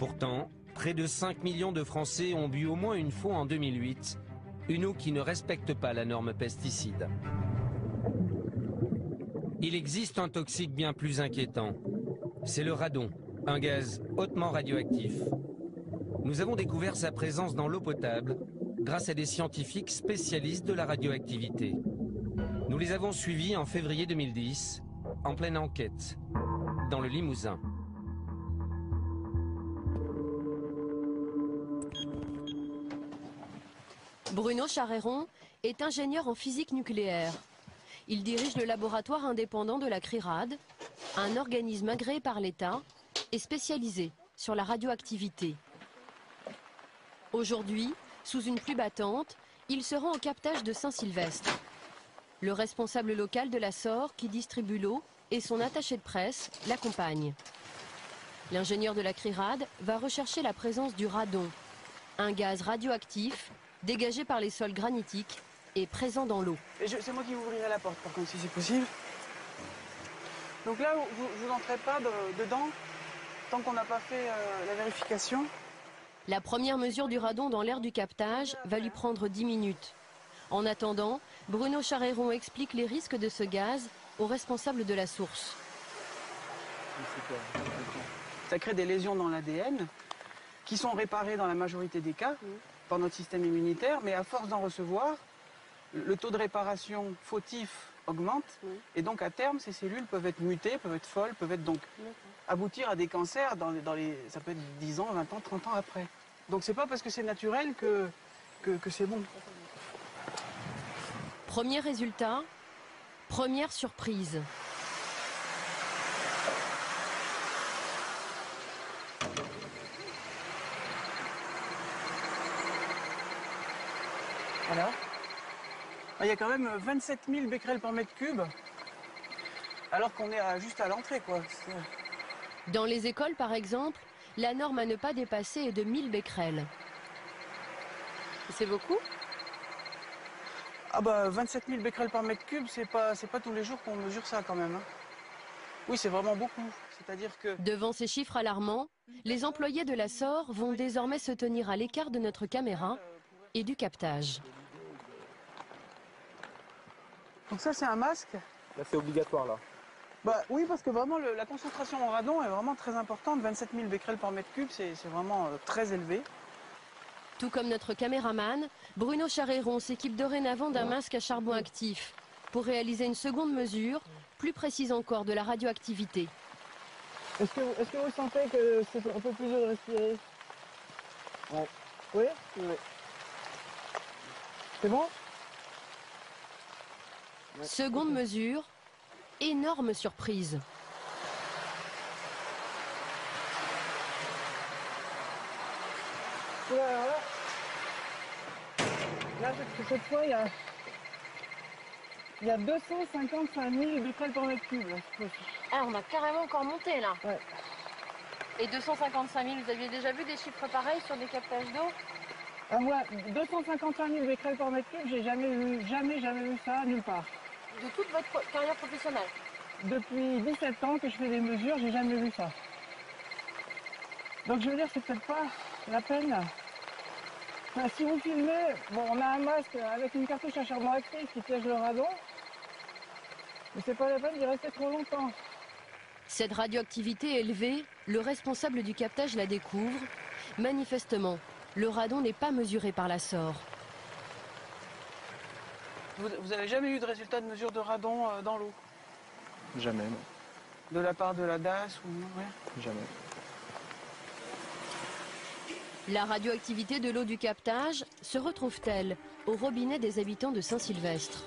Pourtant, près de 5 millions de Français ont bu au moins une fois en 2008 une eau qui ne respecte pas la norme pesticide. Il existe un toxique bien plus inquiétant. C'est le radon, un gaz hautement radioactif. Nous avons découvert sa présence dans l'eau potable grâce à des scientifiques spécialistes de la radioactivité. Nous les avons suivis en février 2010, en pleine enquête, dans le Limousin. Bruno Charéron est ingénieur en physique nucléaire. Il dirige le laboratoire indépendant de la CRIRAD, un organisme agréé par l'État et spécialisé sur la radioactivité. Aujourd'hui, sous une pluie battante, il se rend au captage de Saint-Sylvestre. Le responsable local de la SOR, qui distribue l'eau, et son attaché de presse l'accompagnent. L'ingénieur de la CRIRAD va rechercher la présence du radon, un gaz radioactif dégagé par les sols granitiques et présent dans l'eau. C'est moi qui ouvrirai la porte, par contre, si c'est possible. Donc là, vous n'entrez pas dedans tant qu'on n'a pas fait la vérification. La première mesure du radon dans l'air du captage va lui prendre 10 minutes. En attendant, Bruno Charéron explique les risques de ce gaz aux responsables de la source. Ça crée des lésions dans l'ADN qui sont réparées dans la majorité des cas par notre système immunitaire, mais à force d'en recevoir, le taux de réparation fautif augmente et donc à terme, ces cellules peuvent être mutées, peuvent être folles, peuvent être donc aboutir à des cancers ça peut être 10 ans, 20 ans, 30 ans après. Donc c'est pas parce que c'est naturel que c'est bon. Premier résultat, première surprise. Voilà. Il y a quand même 27 000 becquerels par mètre cube, alors qu'on est juste à l'entrée, quoi. Dans les écoles, par exemple, la norme à ne pas dépasser est de 1000 becquerels. C'est beaucoup ? Ah bah 27 000 becquerels par mètre cube, c'est pas tous les jours qu'on mesure ça quand même. Hein. Oui, c'est vraiment beaucoup. C'est-à-dire que... Devant ces chiffres alarmants, les employés de la SOR vont désormais se tenir à l'écart de notre caméra et du captage. Donc ça, c'est un masque. Là, c'est obligatoire, là. Bah oui, parce que vraiment, la concentration en radon est vraiment très importante. 27 000 becquerels par mètre cube, c'est vraiment très élevé. Tout comme notre caméraman, Bruno Charéron s'équipe dorénavant d'un masque à charbon actif pour réaliser une seconde mesure, plus précise encore, de la radioactivité. Est-ce que vous sentez que c'est un peu plus dur de respirer? Ouais. Oui? Oui. C'est bon? Seconde mesure, énorme surprise. Voilà. Là, cette fois, il y a 255 000 becquerels par mètre cube. Ah, on a carrément encore monté là. Ouais. Et 255 000, vous aviez déjà vu des chiffres pareils sur des captages d'eau? Ah, moi, 255 000 becquerels par mètre cube, j'ai jamais vu ça nulle part. De toute votre carrière professionnelle? Depuis 17 ans que je fais des mesures, j'ai jamais vu ça. Donc je veux dire, c'est peut-être pas la peine. Enfin, si vous filmez, bon, on a un masque avec une cartouche à charbon actif qui piège le radon, mais c'est pas la peine d'y rester trop longtemps. Cette radioactivité élevée, le responsable du captage la découvre. Manifestement, le radon n'est pas mesuré par la SOR. Vous avez jamais eu de résultat de mesure de radon dans l'eau? Jamais, non. De la part de la DAS ou non? Ouais. Jamais. La radioactivité de l'eau du captage se retrouve-t-elle au robinet des habitants de Saint-Sylvestre?